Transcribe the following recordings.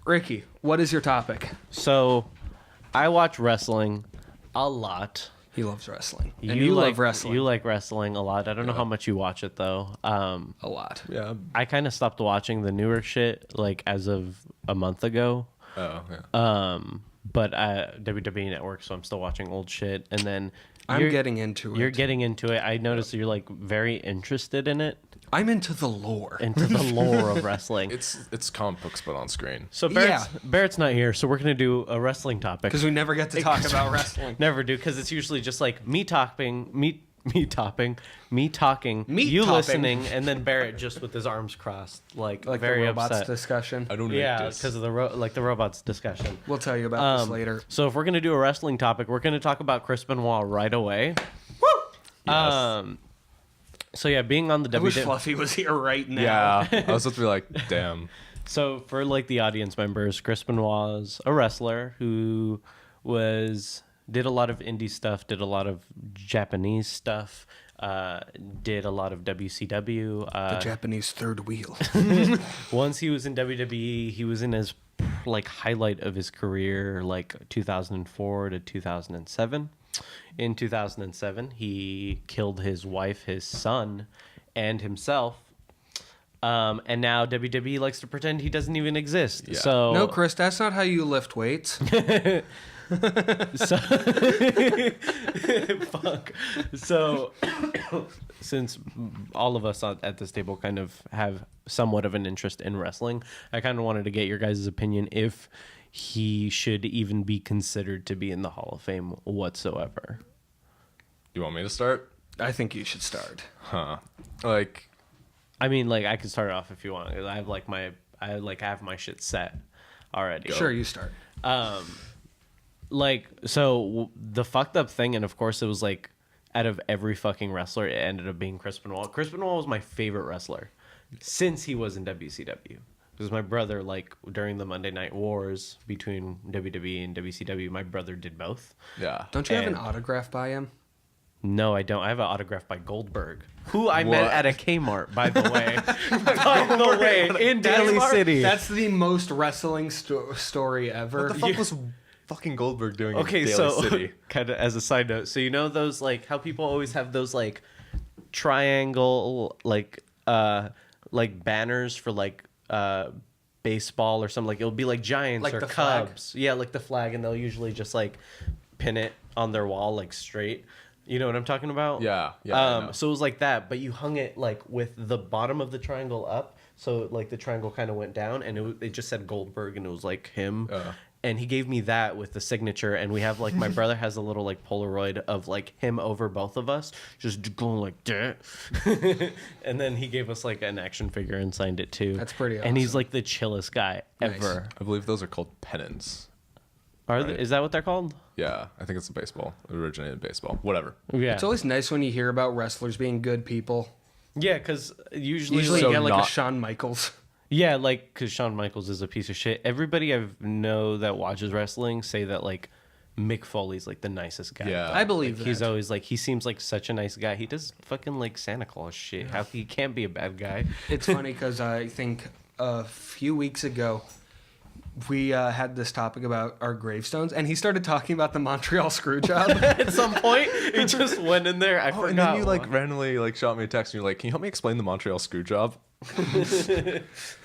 Ricky, what is your topic? So, I watch wrestling a lot. He loves wrestling. And you love wrestling. You like wrestling a lot. I don't know how much you watch it, though. A lot. Yeah. I kind of stopped watching the newer shit, like, as of a month ago. Oh, yeah. But WWE Network, so I'm still watching old shit. And then... I'm getting into it. You're getting into it. I noticed you're, like, very interested in it. I'm into the lore. Into the lore of wrestling. It's comic books, but on screen. So Barrett's not here, so we're going to do a wrestling topic. Because we never get to talk about wrestling. Never do, because it's usually just like me talking, you topping. listening, and then Barrett just with his arms crossed, like very the robots upset. discussion. I don't need this. Because of the the robots discussion. We'll tell you about this later. So if we're going to do a wrestling topic, we're going to talk about Chris Benoit right away. Woo! Yes. So yeah, being on the I wish WWE. Fluffy was here right now. Yeah. I was supposed to be like, damn. So for like the audience members, Chris Benoit was a wrestler who did a lot of indie stuff, did a lot of Japanese stuff, did a lot of WCW. The Japanese third wheel. Once he was in WWE, he was in his like highlight of his career, like 2004 to 2007. In 2007, he killed his wife, his son, and himself. And now WWE likes to pretend he doesn't even exist. Yeah. So No, Chris, that's not how you lift weights. So, fuck. So, since all of us at this table kind of have somewhat of an interest in wrestling, I kind of wanted to get your guys' opinion if he should even be considered to be in the Hall of Fame whatsoever. You want me to start? I think you should start. Huh. Like, I mean, like I could start off if you want. I have like I have my shit set already. Sure, you start. Like, so the fucked up thing, and of course it was like, out of every fucking wrestler, it ended up being Chris Benoit. Chris Benoit was my favorite wrestler since he was in WCW. Because my brother, like, during the Monday Night Wars between WWE and WCW, my brother did both. yeah. Don't you have an autograph by him? No, I don't. I have an autograph by Goldberg, who I met at a Kmart, by the way. By the way, in Daly City. That's the most wrestling story ever. What the fuck was fucking Goldberg doing in Daly so City? kind of as a side note, so you know those like how people always have those like triangle like banners for like baseball or something, like it'll be like Giants Like or the flag? Cubs, yeah, like the flag, and they'll usually just like pin it on their wall like straight. You know what I'm talking about? Yeah, I know. So it was like that, but you hung it like with the bottom of the triangle up, so like the triangle kind of went down, and it just said Goldberg, and it was like him. And he gave me that with the signature, and we have like my brother has a little like Polaroid of like him over both of us, just going like that. And then he gave us like an action figure and signed it too. That's pretty And he's awesome. like the chillest guy ever. I believe those are called pennants. Is that what they're called? Yeah, I think it's in baseball. It originated in baseball. Whatever. Yeah. It's always nice when you hear about wrestlers being good people. Yeah, because usually Usually So you get like not- a Shawn Michaels. yeah, like because Shawn Michaels is a piece of shit. Everybody I know that watches wrestling say that like Mick Foley's like the nicest guy. Yeah. I believe Like, that. he's always like he seems like such a nice guy. He does fucking like Santa Claus shit. How he can't be a bad guy? It's funny because I think a few weeks ago we had this topic about our gravestones, and he started talking about the Montreal Screwjob. At some point, he just went in there. I forgot. And then you like why. randomly like shot me a text and you're like, can you help me explain the Montreal Screwjob?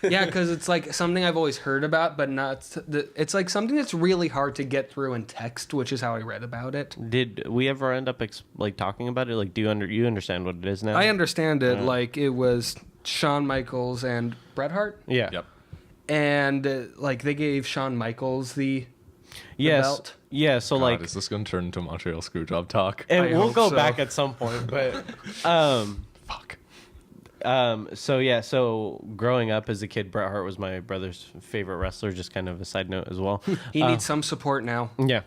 Yeah, because it's like something I've always heard about, but not. It's like something that's really hard to get through in text, which is how I read about it. Did we ever end up like talking about it? Like, do you understand what it is now? I understand it. Like it was Shawn Michaels and Bret Hart, Yeah. Yep. and like they gave Shawn Michaels the Yes. belt. Yeah. So God, like, is this going to turn into Montreal Screwjob talk? and I we'll hope go so. back at some point, but Fuck. So yeah, so growing up as a kid, Bret Hart was my brother's favorite wrestler. Just kind of a side note as well. He needs some support now. Yeah.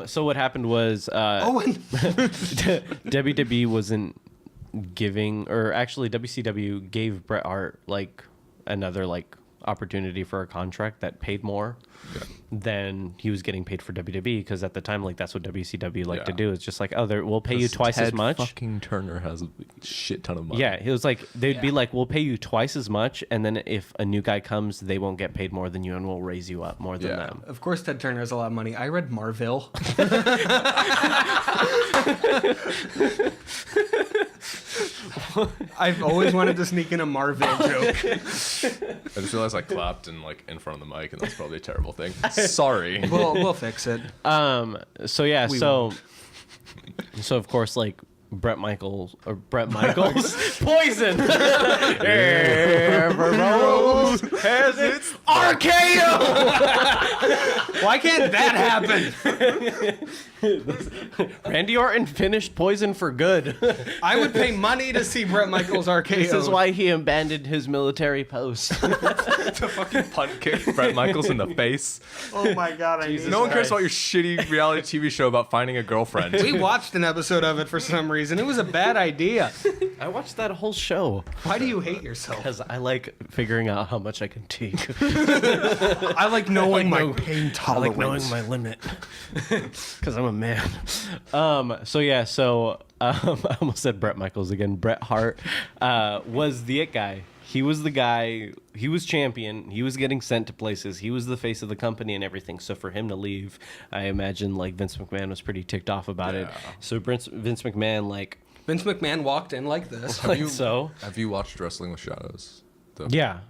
So what happened was Owen. WWE wasn't giving, or actually WCW gave Bret Hart like another like opportunity for a contract that paid more than he was getting paid for WWE, because at the time, like, that's what WCW liked to do. It's just like, oh, we'll pay you twice as much. Fucking Turner has a shit ton of money. Yeah, he was like, they'd be like, we'll pay you twice as much, and then if a new guy comes, they won't get paid more than you, and we'll raise you up more than them. Of course, Ted Turner has a lot of money. I read Marvel. I've always wanted to sneak in a Marvel joke. I just realized I clapped in front of the mic, and that's probably a terrible thing. Sorry. We'll fix it. So yeah, so of course, like, Brett Michaels Poison. Every rose has its RKO. Why can't that happen? Randy Orton finished Poison for good. I would pay money to see Brett Michaels RKO. This is why he abandoned his military post. To fucking punt kick Brett Michaels in the face. Oh my god! No one cares about your shitty reality TV show about finding a girlfriend. We watched an episode of it for some reason. It was a bad idea. I watched that whole show. Why do you hate yourself? Because I like figuring out how much I can take. I like knowing my pain I tolerance. like knowing my limit. Because I'm a man. I almost said Bret Michaels again. Bret Hart was the it guy. He was the guy. He was champion. He was getting sent to places. He was the face of the company and everything. So for him to leave, I imagine like Vince McMahon was pretty ticked off about it. So Vince McMahon, like, Vince McMahon walked in like this. Have you watched Wrestling with Shadows? Yeah,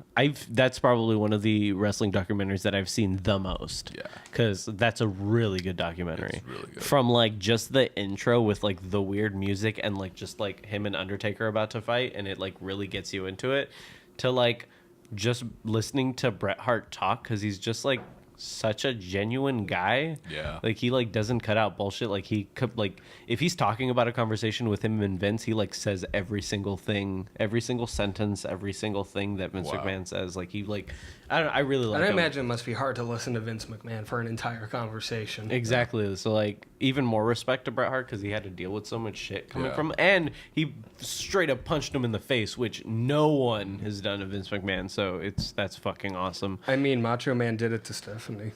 that's probably one of the wrestling documentaries that I've seen the most. Yeah, because that's a really good documentary. It's really good. From like just the intro with like the weird music and like just like him and Undertaker about to fight, and it like really gets you into it, to like just listening to Bret Hart talk, because he's just like such a genuine guy. Yeah, like he like doesn't cut out bullshit. Like he could, like, if he's talking about a conversation with him and Vince, he like says every single thing, every single sentence, every single thing that Vince McMahon says. Like he like, I really like And I him. imagine it must be hard to listen to Vince McMahon for an entire conversation. Exactly. So like even more respect to Bret Hart, because he had to deal with so much shit coming from, and he straight up punched him in the face, which no one has done to Vince McMahon. So that's fucking awesome. I mean, Macho Man did it to Stephanie.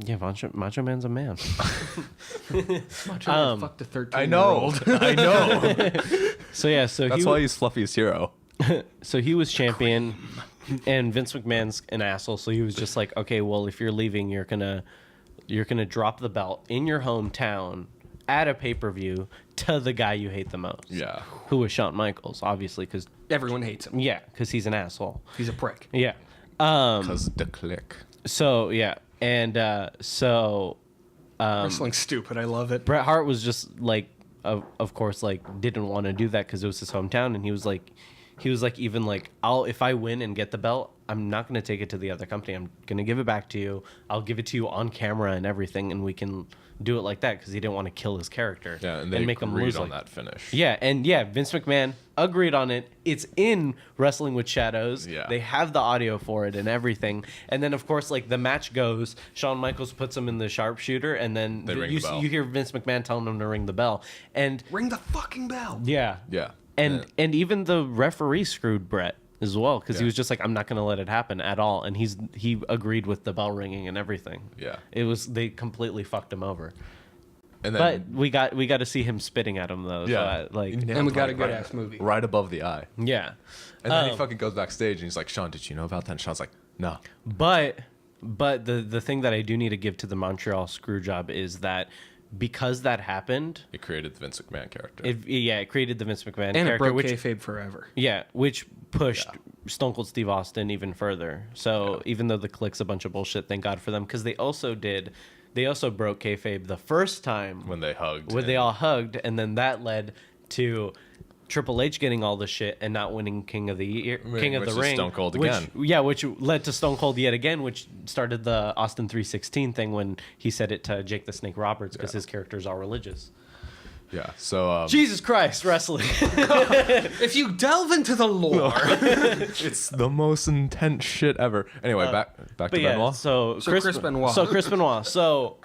Yeah, Macho Man's a man. Macho Man fucked a 13-year-old. I know. I know. So yeah, that's why he's Fluffy's hero. So he was champion, and Vince McMahon's an asshole. So he was just like, okay, well, if you're leaving, you're gonna drop the belt in your hometown at a pay-per-view to the guy you hate the most. Yeah. Who was Shawn Michaels, obviously, because Everyone hates him. yeah, because he's an asshole. He's a prick. Yeah. Because the click. So yeah, and Wrestling's stupid. I love it. Bret Hart was just like, of course, like, didn't want to do that because it was his hometown, and he was like, even like, if I win and get the belt, I'm not going to take it to the other company. I'm going to give it back to you. I'll give it to you on camera and everything, and we can do it like that, because he didn't want to kill his character. Yeah, and they make him agreed lose on like that finish. Yeah, and yeah, Vince McMahon agreed on it. It's in Wrestling with Shadows. Yeah. They have the audio for it and everything. And then, of course, like, the match goes, Shawn Michaels puts him in the sharpshooter, and then They ring the bell. you hear Vince McMahon telling him to ring the bell. And Ring the fucking bell. yeah. Yeah. And even the referee screwed Brett as well, because he was just like, I'm not going to let it happen at all. And he agreed with the bell ringing and everything. Yeah. They completely fucked him over. And But then, we got to see him spitting at him though. yeah. So And we got a good ass movie. right above the eye. yeah. And then he fucking goes backstage and he's like, Sean, did you know about that? And Sean's like, no. But the thing that I do need to give to the Montreal Screwjob is that because that happened, It created the Vince McMahon character. it created the Vince McMahon And it character, broke which kayfabe forever. which pushed Stone Cold Steve Austin even further. So even though the Clique's a bunch of bullshit, thank God for them, because they also broke kayfabe the first time when they hugged. when they all hugged, and then that led to Triple H getting all the shit and not winning King of the Year, King of Which the is Ring. Stone Cold which, again. Yeah, which led to Stone Cold yet again, which started the Austin 316 thing when he said it to Jake the Snake Roberts, because his character's all religious. Yeah. So Jesus Christ, wrestling. If you delve into the lore, it's the most intense shit ever. Anyway, back to Benoit. So Chris Benoit. So Chris Benoit. So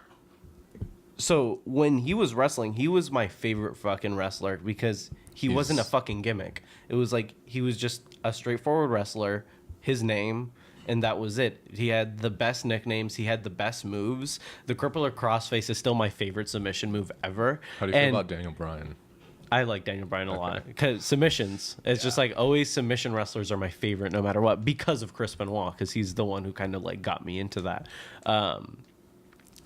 when he was wrestling, he was my favorite fucking wrestler, because he wasn't a fucking gimmick. It was like he was just a straightforward wrestler. His name, and that was it. He had the best nicknames. He had the best moves. The crippler crossface is still my favorite submission move ever. How do you feel about Daniel Bryan? I like Daniel Bryan a lot because submissions. It's just like always submission wrestlers are my favorite no matter what because of Chris Benoit, because he's the one who kind of like got me into that.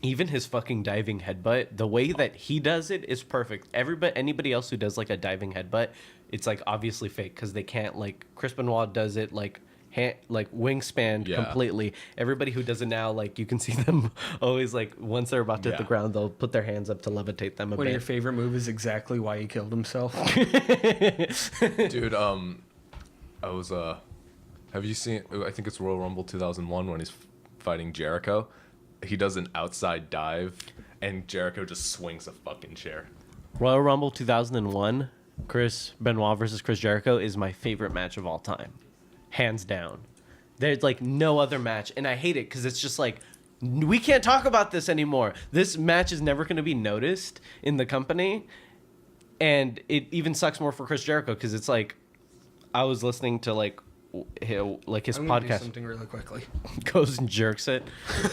Even his fucking diving headbutt, the way that he does it is perfect. Anybody else who does like a diving headbutt, it's like obviously fake because they can't, like Chris Benoit does it like wingspan completely. Everybody who does it now, like you can see them always like once they're about to hit the ground, they'll put their hands up to levitate them a bit. One of your favorite move is exactly why he killed himself. Dude, I was have you seen? I think it's Royal Rumble 2001 when he's fighting Jericho. He does an outside dive, and Jericho just swings a fucking chair. Royal Rumble 2001, Chris Benoit versus Chris Jericho is my favorite match of all time. Hands down. There's like no other match, and I hate it because it's just like we can't talk about this anymore. This match is never going to be noticed in the company, and it even sucks more for Chris Jericho because it's like I was listening to like his I'm gonna do podcast. something really quickly. Goes and jerks it.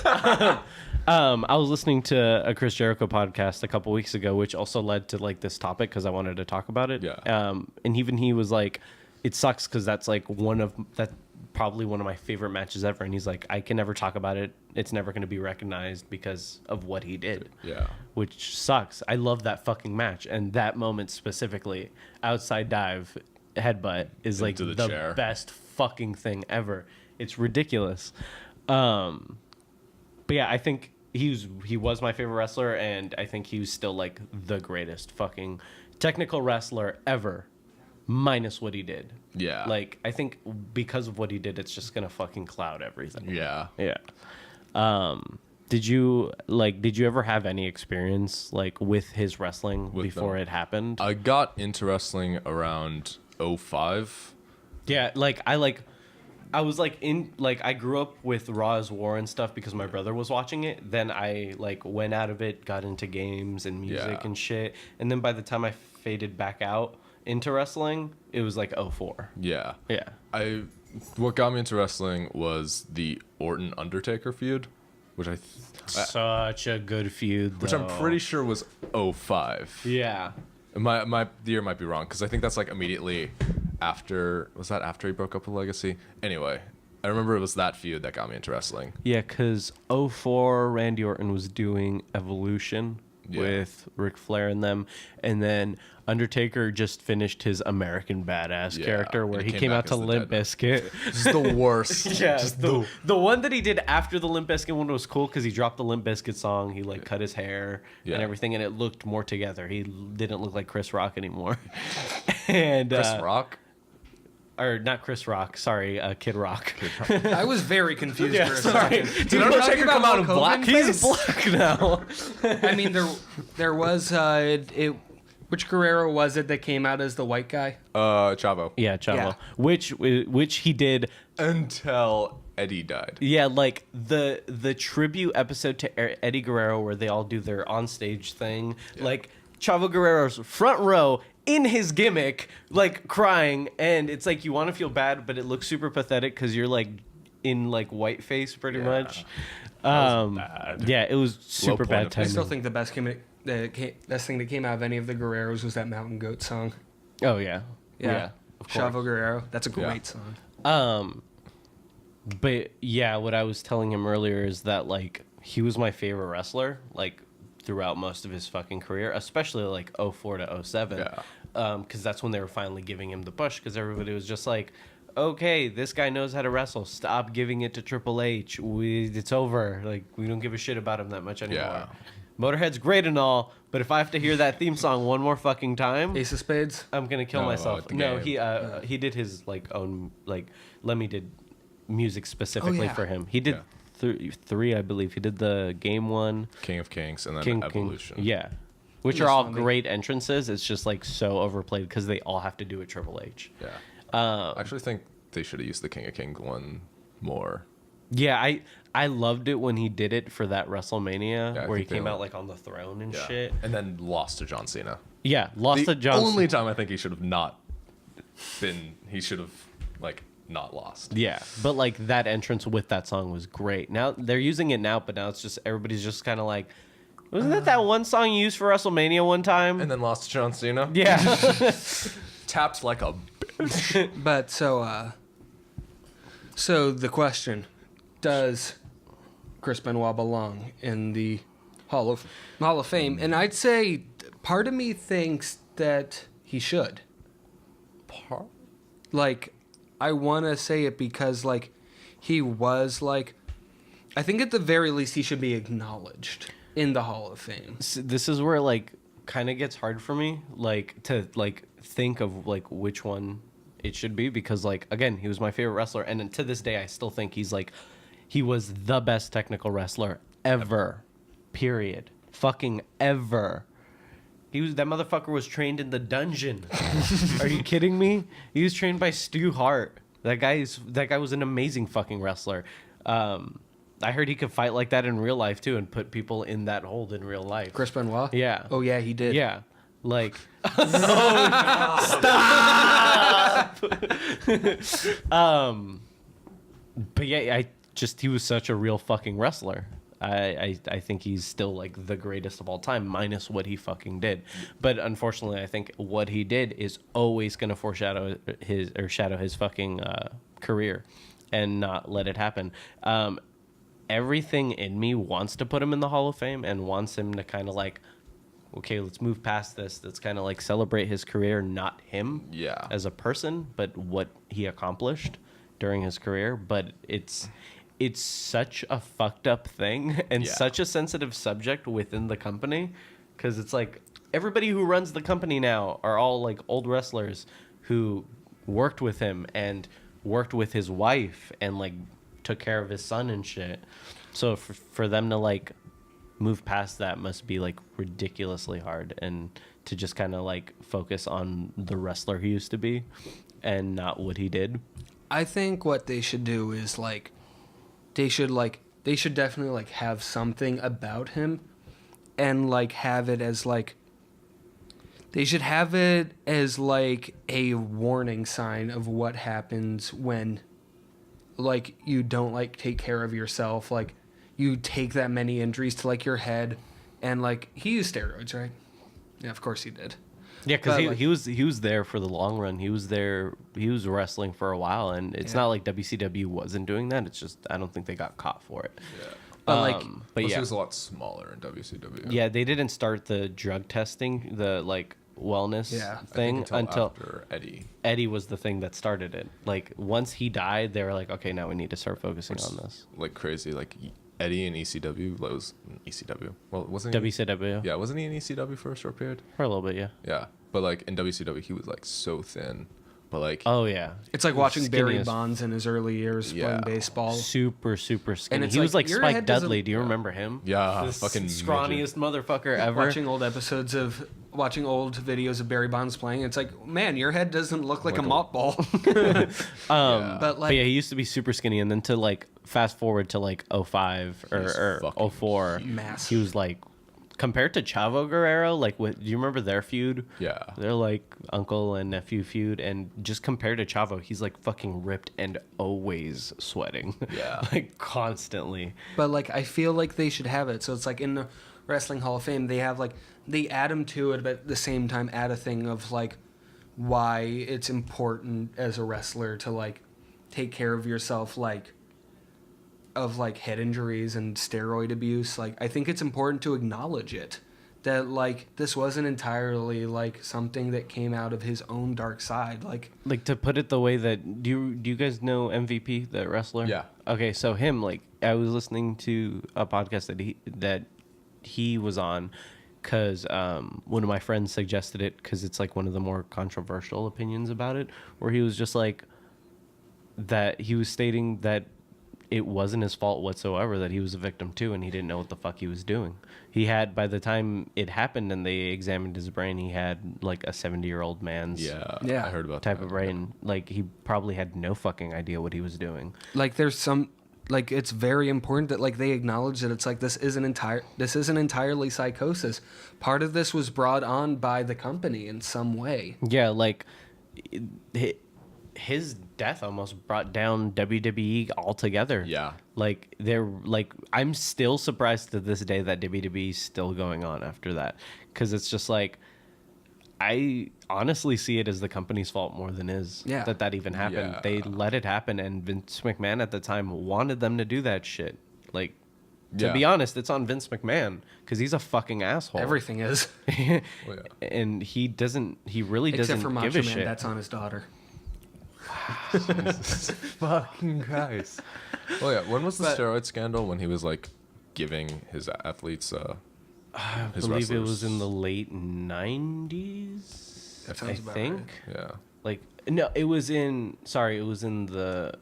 I was listening to a Chris Jericho podcast a couple weeks ago, which also led to like this topic because I wanted to talk about it. Yeah. And even he was like, it sucks because that's like probably one of my favorite matches ever. And he's like, I can never talk about it. It's never going to be recognized because of what he did. Yeah. Which sucks. I love that fucking match. And that moment specifically, outside dive, headbutt, is like Into the chair. best fucking thing ever. It's ridiculous. But yeah, I think he was my favorite wrestler, and I think he was still like the greatest fucking technical wrestler ever. Minus what he did. Yeah. Like, I think because of what he did, it's just gonna fucking cloud everything. Yeah. Yeah. Did you ever have any experience like with his wrestling before it happened? I got into wrestling around 05. Yeah, I was like I grew up with Raw's War and stuff because my brother was watching it. Then I like went out of it, got into games and music and shit. And then by the time I faded back out into wrestling, it was like 04. Yeah. Yeah. What got me into wrestling was the Orton Undertaker feud, which Such a good feud, which I'm pretty sure was 05. Yeah. The year might be wrong because I think that's like immediately after. Was that after he broke up with Legacy? Anyway, I remember it was that feud that got me into wrestling. Yeah, because 04, Randy Orton was doing Evolution with Ric Flair and them, and then Undertaker just finished his American Badass character where he came out to Limp Bizkit. This is the worst. Yeah, just the one that he did after the Limp Bizkit one was cool because he dropped the Limp Bizkit song. He like cut his hair and everything, and it looked more together. He didn't look like Chris Rock anymore. And Chris Rock? Or not Chris Rock, sorry, Kid Rock. I was very confused for a sorry. second. Did Undertaker come out in black? He's black now. I mean, there was which Guerrero was it that came out as the white guy? Chavo. Yeah, Chavo. Yeah. Which he did Until Eddie died. Yeah, like the tribute episode to Eddie Guerrero where they all do their onstage thing. Yeah. Like Chavo Guerrero's front row in his gimmick, like crying, and it's like you want to feel bad, but it looks super pathetic because you're like in like white face pretty much. Bad. Yeah, it was super bad I timing. still think the best thing that came out of any of the Guerreros was that Mountain Goat song. Oh yeah. Of Chavo Guerrero. That's a great song. But yeah, what I was telling him earlier is that like he was my favorite wrestler, like throughout most of his fucking career, especially like 04 to 07. Yeah. Because that's when they were finally giving him the push because everybody was just like, okay, this guy knows how to wrestle. Stop giving it to Triple H. It's over. Like, we don't give a shit about him that much anymore. Yeah. Motorhead's great and all, but if I have to hear that theme song one more fucking time, Ace of Spades? I'm gonna kill myself. No, he did his like own like Lemmy did music specifically for him. He did three, I believe. He did the game one, King of Kings, and then Evolution. Yeah, which are all great entrances. It's just like so overplayed because they all have to do it Triple H. Yeah. I actually think they should have used the King of Kings one more. Yeah, I loved it when he did it for that WrestleMania where he came out like on the throne and shit. And then lost to John Cena. Yeah, lost to John Cena. The only time I think he should have not been, he should have like not lost. Yeah, but like that entrance with that song was great. Now they're using it now, but now it's just everybody's just kind of like, wasn't that one song you used for WrestleMania one time? And then lost to John Cena. Yeah. Taps like a bitch. But so the question, does Chris Benoit belong in the Hall of Fame? And I'd say part of me thinks that he should. Like, I want to say it because, like, he was, like, I think at the very least he should be acknowledged in the Hall of Fame. This is where, like, kind of gets hard for me, like, to, like, think of, like, which one it should be. Because, like, again, he was my favorite wrestler. And to this day, I still think he's, like, he was the best technical wrestler ever. Period. Fucking ever. That motherfucker was trained in the dungeon. Are you kidding me? He was trained by Stu Hart. That guy was an amazing fucking wrestler. I heard he could fight like that in real life too, and put people in that hold in real life. Chris Benoit? Yeah. Oh, yeah, he did. Yeah. Like, but yeah, he was such a real fucking wrestler. I think he's still like the greatest of all time, minus what he fucking did. But unfortunately, I think what he did is always going to shadow his fucking career, and not let it happen. Everything in me wants to put him in the Hall of Fame and wants him to kind of like, okay, let's move past this. Let's kind of like celebrate his career, not him as a person, but what he accomplished during his career. But it's such a fucked up thing and such a sensitive subject within the company, because it's like everybody who runs the company now are all like old wrestlers who worked with him and worked with his wife and like took care of his son and shit. So for them to like move past that must be like ridiculously hard, and to just kind of like focus on the wrestler he used to be and not what he did. I think what they should do is like they should definitely like have something about him, and like have it as like they should have it as like a warning sign of what happens when like you don't like take care of yourself, like you take that many injuries to like your head. And like he used steroids, right? Yeah, of course he did. Yeah, because he was there for the long run. He was there. He was wrestling for a while, and it's not like WCW wasn't doing that. It's just I don't think they got caught for it. Yeah. But Plus yeah, he was a lot smaller in WCW. Yeah, they didn't start the drug testing, the like wellness thing until after Eddie. Eddie was the thing that started it. Like once he died, they were like, okay, now we need to start focusing on this. Like crazy, like Eddie in ECW was ECW. Well, wasn't he? WCW. Yeah, wasn't he in ECW for a short period? For a little bit, yeah. Yeah, but like in WCW, he was like so thin. But like, oh yeah, it's like watching Barry Bonds in his early years playing baseball. Super skinny. And he was like your Spike head Dudley. Do you remember him? Yeah, the fucking scrawniest motherfucker ever. Watching old videos of Barry Bonds playing, it's like, man, your head doesn't look like a mop ball. But yeah, he used to be super skinny, and then to like fast forward to like 05 or 04, massive. He was like, compared to Chavo Guerrero, like do you remember their feud? Yeah. They're like uncle and nephew feud, and just compared to Chavo, he's like fucking ripped and always sweating. Yeah. Like constantly. But like I feel like they should have it. So it's like in the Wrestling Hall of Fame, they have like they add him to it, but at the same time add a thing of like why it's important as a wrestler to like take care of yourself, like of like head injuries and steroid abuse. Like I think it's important to acknowledge it, that like this wasn't entirely like something that came out of his own dark side. Like to put it the way that do you guys know MVP, the wrestler? Yeah. Okay, so him, like I was listening to a podcast that he was on, because one of my friends suggested it, because it's like one of the more controversial opinions about it, where he was just like that he was stating that it wasn't his fault whatsoever, that he was a victim too, and he didn't know what the fuck he was doing. He had, by the time it happened and they examined his brain, he had like a 70-year-old man's I heard about type that. of brain. Like he probably had no fucking idea what he was doing. like there's some like it's very important that like they acknowledge that it's like this isn't entirely psychosis. Part of this was brought on by the company in some way. Yeah, like his death almost brought down WWE altogether. Yeah. Like I'm still surprised to this day that WWE is still going on after that, because it's just like, I honestly see it as the company's fault more than his. Yeah. That even happened. Yeah. They let it happen, and Vince McMahon at the time wanted them to do that shit. Like, to be honest, it's on Vince McMahon, because he's a fucking asshole. Everything is. Well, yeah. And he really Except doesn't for give Macho a Man, shit. that's on his daughter. Fucking Christ. Well, yeah. When was the But- steroid scandal? When he was like giving his athletes, I his believe it wrestlers- was in the late 90s. That sounds I about think. right. Yeah. Like, no, it was in the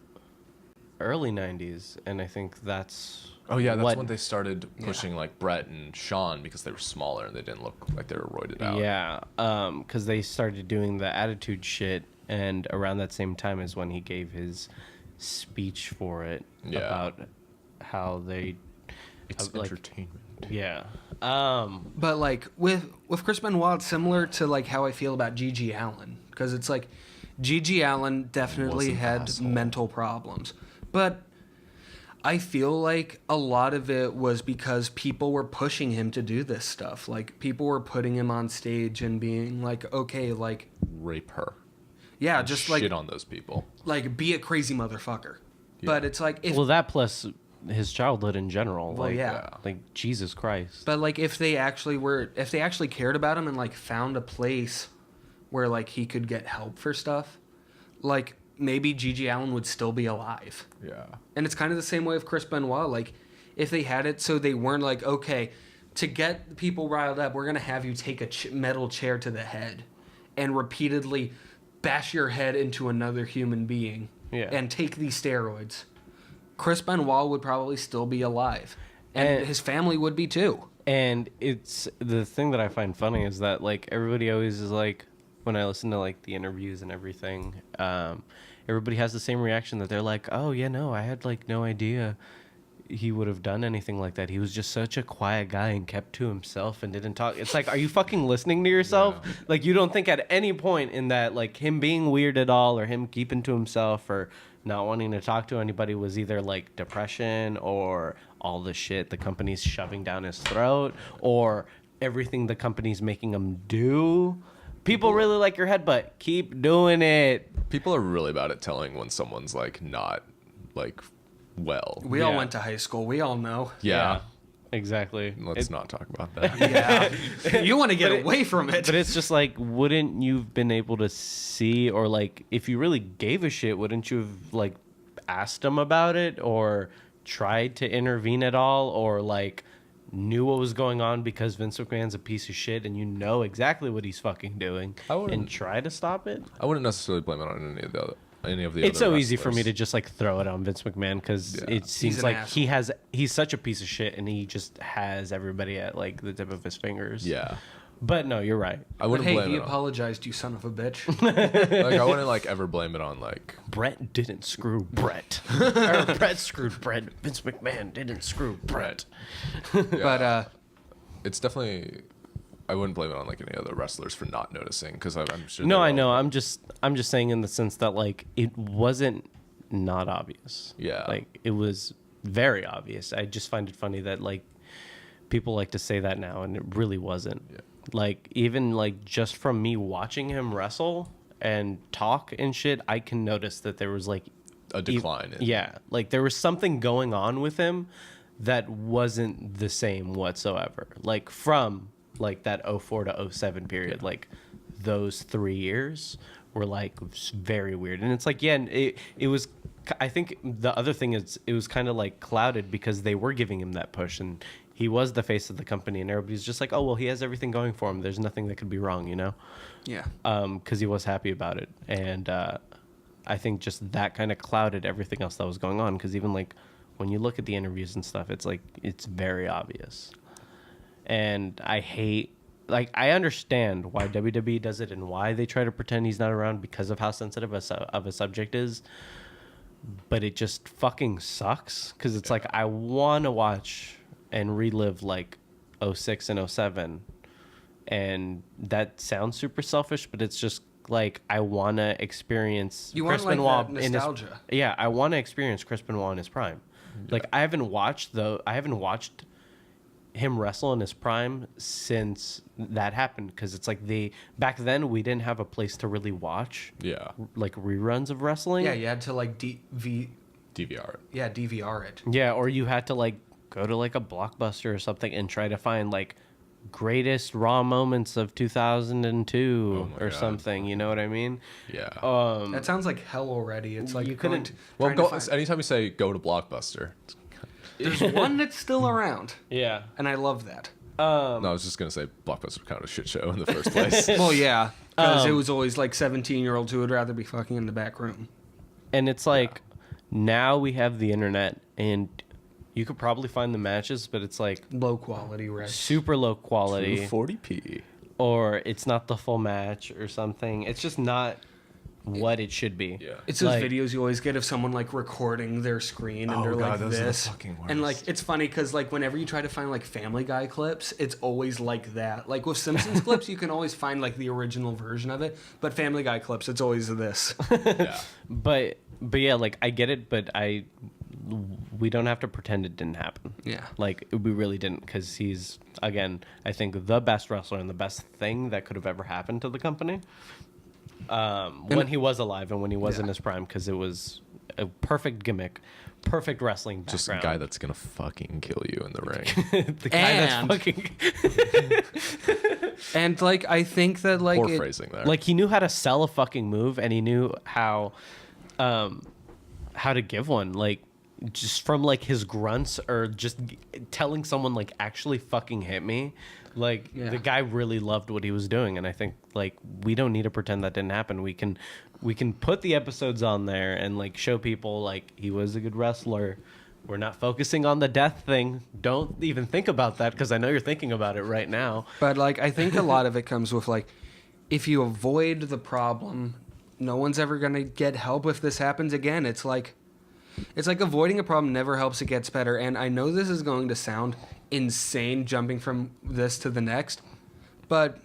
early 90s, and I think that's Oh yeah, that's what- when they started pushing like Brett and Sean, because they were smaller and they didn't look like they were roided out. Yeah, because they started doing the attitude shit, and around that same time is when he gave his speech for it Yeah. about how they, It's like, entertainment. yeah. But like with Chris Benoit, it's similar to like how I feel about Gigi Allen, because it's like Gigi Allen definitely Was an had asshole. mental problems, but I feel like a lot of it was because people were pushing him to do this stuff. Like, people were putting him on stage and being like, okay, like, Rape her. yeah, And just shit like on those people. like be a crazy motherfucker. But it's like if Well, that plus his childhood in general. Well, like, yeah. Like, Jesus Christ. But like if they actually cared about him and like found a place where like he could get help for stuff, like maybe Gigi Allen would still be alive. Yeah. And it's kind of the same way with Chris Benoit. Like if they had it so they weren't like, okay, to get people riled up, we're gonna have you take a metal chair to the head and repeatedly bash your head into another human being and take these steroids. Chris Benoit would probably still be alive, and his family would be too. And it's the thing that I find funny is that like everybody always is like, when I listen to like the interviews and everything, everybody has the same reaction, that they're like, oh yeah, no, I had like no idea he would have done anything like that. He was just such a quiet guy and kept to himself and didn't talk. It's like, are you fucking listening to yourself? Yeah. Like, you don't think at any point in that, like, him being weird at all, or him keeping to himself, or not wanting to talk to anybody was either like depression, or all the shit the company's shoving down his throat, or everything the company's making him do. People really like your head, but keep doing it. People are really bad at telling when someone's like not like well. We all went to high school. We all know. Yeah. Exactly. Let's not talk about that. Yeah. You want to get away from it. But it's just like, wouldn't you've been able to see, or like, if you really gave a shit, wouldn't you have like asked him about it, or tried to intervene at all, or like knew what was going on, because Vince McMahon's a piece of shit and you know exactly what he's fucking doing, and try to stop it? I wouldn't necessarily blame it on any of the It's other so easy for me wrestlers. to just like throw it on Vince McMahon, because Yeah. it seems an like asshole. he's such a piece of shit, and he just has everybody at like the tip of his fingers. Yeah. But no, you're right. I But wouldn't hey, blame he it on, apologized, you son of a bitch. like I wouldn't like ever blame it on like Brett didn't screw Brett. Or Brett screwed Brett. Vince McMahon didn't screw Brett. But it's definitely I wouldn't blame it on like any other wrestlers for not noticing, because I'm sure No, they I all- know. I'm just saying in the sense that like it wasn't not obvious. Yeah. Like it was very obvious. I just find it funny that like people like to say that now, and it really wasn't. Yeah. Like even like just from me watching him wrestle and talk and shit, I can notice that there was like a decline in yeah, like there was something going on with him that wasn't the same whatsoever. Like from like that 04 to 07 period, like those 3 years were like very weird. And it's like, yeah, it was, I think the other thing is it was kind of like clouded because they were giving him that push, and he was the face of the company, and everybody's just like, oh, well, he has everything going for him. There's nothing that could be wrong, you know? yeah. Because he was happy about it. And I think just that kind of clouded everything else that was going on. Because even like when you look at the interviews and stuff, it's like, it's very obvious. And I hate, like, I understand why WWE does it and why they try to pretend he's not around, because of how sensitive of a subject is. But it just fucking sucks, because it's like, I want to watch and relive like 06 and 07. And that sounds super selfish, but it's just like I want to experience You Chris want, like, Benoit that in his nostalgia. yeah, I want to experience Chris Benoit in his prime. Like I haven't watched him wrestle in his prime since that happened, because it's like back then we didn't have a place to really watch like reruns of wrestling. Yeah, you had to like DVR it. Yeah, DVR it. Yeah, or you had to like go to like a Blockbuster or something and try to find like greatest Raw moments of 2002 or God. something. You know what I mean? Yeah. That sounds like hell already. It's like you couldn't. Well, trying to find- anytime you say go to Blockbuster. There's one that's still around, Yeah. and I love that. No, I was just gonna say Blockbuster was kind of a shit show in the first place. Well, yeah, because it was always like 17-year-olds who would rather be fucking in the back room. And it's like now we have the internet, and you could probably find the matches, but it's like Low quality, right? super low quality, 240p. or it's not the full match or something. It's just not what it should be. Yeah. It's those Like- videos you always get of someone like recording their screen and Oh, they're God, like those are the this. fucking And like worst. it's funny because like whenever you try to find like Family Guy clips, it's always like that. Like with Simpsons clips, you can always find like the original version of it, but Family Guy clips, it's always this. Yeah. But yeah, like I get it, but we don't have to pretend it didn't happen. Yeah. Like we really didn't, because he's, again, I think the best wrestler and the best thing that could have ever happened to the company. When he was alive and when he was in his prime, because it was a perfect gimmick, perfect wrestling background. Just a guy that's gonna fucking kill you in the ring. the guy And- that's fucking And like I think that like Poor it- phrasing there. like he knew how to sell a fucking move, and he knew how to give one, like just from like his grunts or just telling someone like actually fucking hit me. Like Yeah. the guy really loved what he was doing, and I think like we don't need to pretend that didn't happen. We can put the episodes on there and like show people like he was a good wrestler. We're not focusing on the death thing. Don't even think about that, because I know you're thinking about it right now. But like I think a lot of it comes with like if you avoid the problem, no one's ever gonna get help if this happens again. It's like avoiding a problem never helps, it gets better. And I know this is going to sound insane jumping from this to the next, but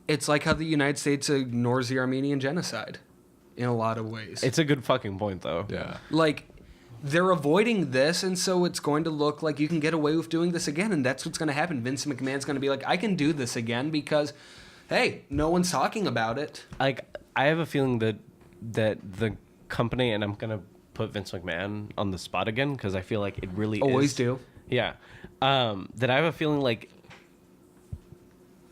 it's like how the United States ignores the Armenian genocide in a lot of ways. It's a good fucking point, though. yeah. Like they're avoiding this, and so it's going to look like you can get away with doing this again, and that's what's going to happen. Vince McMahon's going to be like, I can do this again because, hey, no one's talking about it. Like I have a feeling that the company, and I'm gonna put Vince McMahon on the spot again because I feel like it really Always is, do. Yeah. That I have a feeling like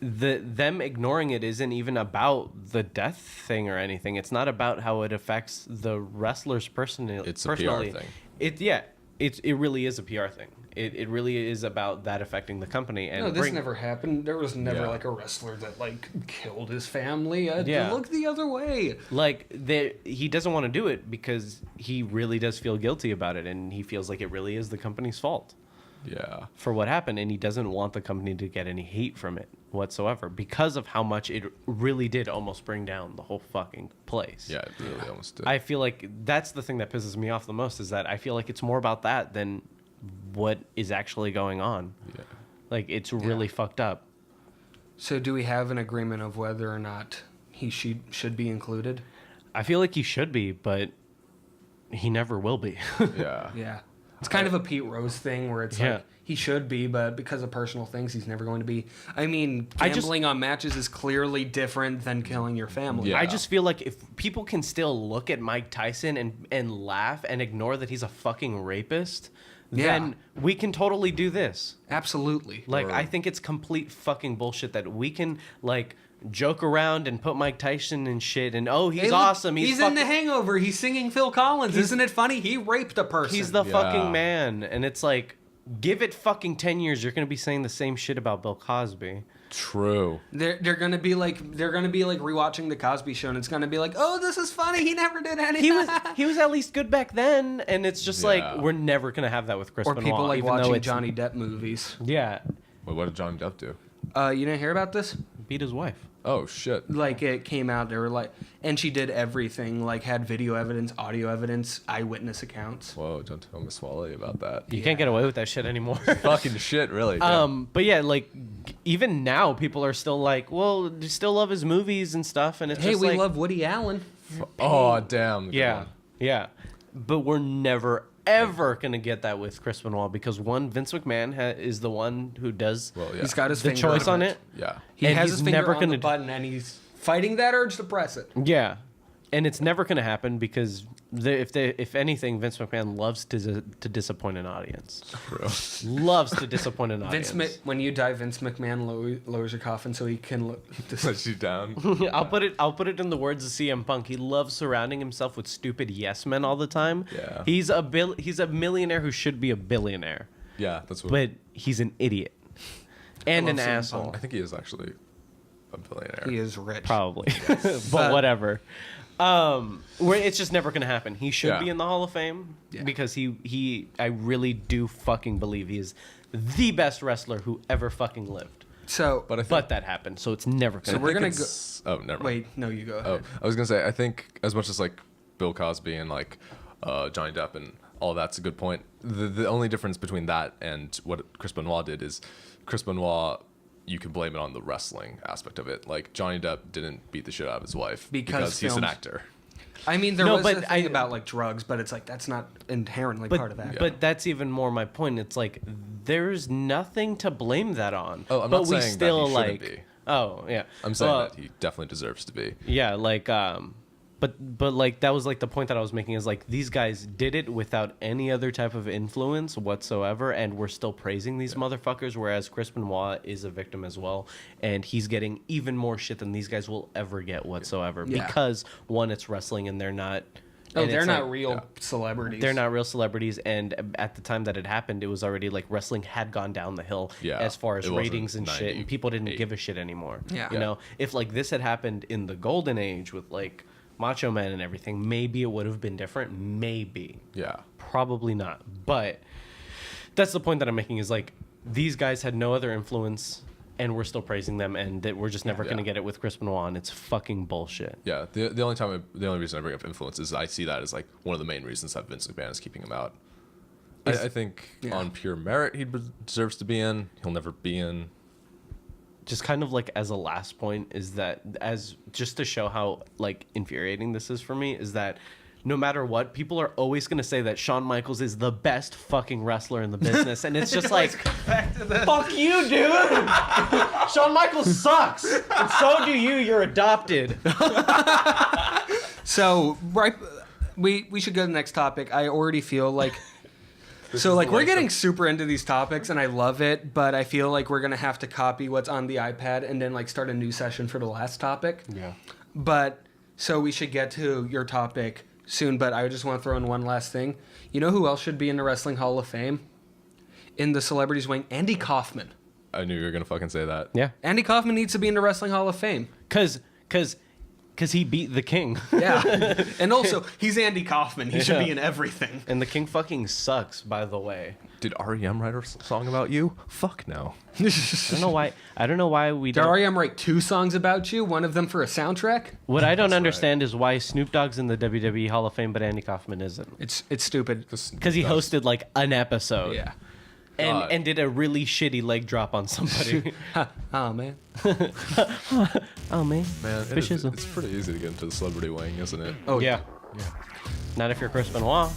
them ignoring it isn't even about the death thing or anything. It's not about how it affects the wrestlers personally. It's a PR thing. It really is a PR thing. It really is about that affecting the company. And No, this never happened. There was never Yeah. like a wrestler that like killed his family. Yeah. Look the other way. Like he doesn't want to do it because he really does feel guilty about it, and he feels like it really is the company's fault Yeah. for what happened, and he doesn't want the company to get any hate from it whatsoever because of how much it really did almost bring down the whole fucking place. Yeah, it really almost did. I feel like that's the thing that pisses me off the most, is that I feel like it's more about that than what is actually going on. Yeah. Like it's really fucked up. So do we have an agreement of whether or not he should be included? I feel like he should be, but he never will be. Yeah. Yeah. It's kind of a Pete Rose thing where it's Yeah. like he should be, but because of personal things, he's never going to be. I mean, I just- gambling on matches is clearly different than killing your family. Yeah. I just feel like if people can still look at Mike Tyson and laugh and ignore that he's a fucking rapist, then we can totally do this. Absolutely. Like, I think it's complete fucking bullshit that we can, like, joke around and put Mike Tyson and shit, and he's Hey, look, awesome. He's fucking, in The Hangover. He's singing Phil Collins. Isn't it funny? He raped a person. he's the Yeah. fucking man. And it's like, give it fucking 10 years, you're going to be saying the same shit about Bill Cosby. True. They're gonna be like rewatching the Cosby Show, and it's gonna be like, oh, this is funny. He never did anything. He was at least good back then, and it's just Yeah. like, we're never going to have that with Chris Or Benoit. people like even though watching it's- Johnny Depp movies. Yeah. Wait, what did Johnny Depp do? You didn't hear about this? Beat his wife. Oh shit. Like it came out, they were like, and she did everything. Like had video evidence, audio evidence, eyewitness accounts. Whoa, don't tell Miss Wally about that. You can't get away with that shit anymore. Fucking shit, really. But yeah, like even now, people are still like, well, they still love his movies and stuff, and it's Hey, just we like, love Woody Allen. Oh, damn. Good yeah, one. yeah, but we're never ever gonna get that with Chris Benoit because Vince McMahon is the one who does Well, yeah. He's got his the finger choice on it. Yeah. He and has he's his finger never on gonna the button, and he's fighting that urge to press it. Yeah, and it's never gonna happen because if anything, Vince McMahon loves to disappoint an audience. Bro. Loves to disappoint an audience. When you die, Vince McMahon lowers your coffin so he can Let you down. I'll put it in the words of CM Punk. He loves surrounding himself with stupid yes men all the time. Yeah. He's a millionaire who should be a billionaire, Yeah, that's what. but he's an idiot and love an CM asshole. Punk. I think he is actually a billionaire. He is rich. Probably, but whatever. Where it's just never gonna happen. He should Yeah. be in the Hall of Fame Yeah. because I really do fucking believe he is the best wrestler who ever fucking lived. So, But I think. But that happened, so it's never So gonna. we're I think gonna it's- Oh, never mind. wait, no, you go ahead. Oh, I was gonna say. I think as much as like Bill Cosby and like Johnny Depp and all that's a good point. The only difference between that and what Chris Benoit did is Chris Benoit. You can blame it on the wrestling aspect of it. Like Johnny Depp didn't beat the shit out of his wife Because he's an films- actor. I mean, there No, was but a thing about like drugs, but it's like that's not inherently part of that. But that's even more my point. It's like there's nothing to blame that on. Oh, I'm but not we saying still that he shouldn't like. be. Oh yeah. I'm saying Well, that he definitely deserves to be. Yeah, like but like that was like the point that I was making is like these guys did it without any other type of influence whatsoever, and we're still praising these motherfuckers, whereas Chris Benoit is a victim as well, and he's getting even more shit than these guys will ever get whatsoever. Yeah. Because one, it's wrestling and they're not Oh, and they're it's not like- real celebrities. They're not real celebrities, and at the time that it happened, it was already like wrestling had gone down the hill Yeah, as far as it wasn't ratings and shit, and people didn't 98. give a shit anymore. Yeah. You know, if like this had happened in the golden age with like Macho Man and everything, maybe it would have been different. Maybe. Yeah. Probably not. But that's the point that I'm making is like these guys had no other influence, and we're still praising them, and that we're just never Yeah. gonna get it with Chris Benoit, and it's fucking bullshit. Yeah. The only reason I bring up influence is I see that as like one of the main reasons that Vince McMahon is keeping him out. I think on pure merit he deserves to be in. He'll never be in. Just kind of like as a last point is that as just to show how like infuriating this is for me is that no matter what, people are always going to say that Shawn Michaels is the best fucking wrestler in the business, and it's just like fuck you, dude. Shawn Michaels sucks, and so do you. You're adopted. So right, we should go to the next topic. I already feel like. So like we're getting super into these topics and I love it, but I feel like we're gonna have to copy what's on the iPad and then like start a new session for the last topic. Yeah. But so we should get to your topic soon, but I just want to throw in one last thing. You know who else should be in the Wrestling Hall of Fame? In the celebrities wing, Andy Kaufman. I knew you were gonna fucking say that. Yeah. Andy Kaufman needs to be in the Wrestling Hall of Fame. Cause he beat the King. Yeah. And also, he's Andy Kaufman. He should be in everything. And the King fucking sucks, by the way. Did REM write a song about you? Fuck no. I don't know why we Did don't. REM write 2 songs about you? One of them for a soundtrack? What I don't understand is why Snoop Dogg's in the WWE Hall of Fame, but Andy Kaufman isn't. It's stupid. Because he hosted like an episode. Yeah. God. And did a really shitty leg drop on somebody. Oh, man. Oh man. Man, Fishism. it's pretty easy to get into the celebrity wing, isn't it? Oh, Yeah. Not if you're Chris Benoit.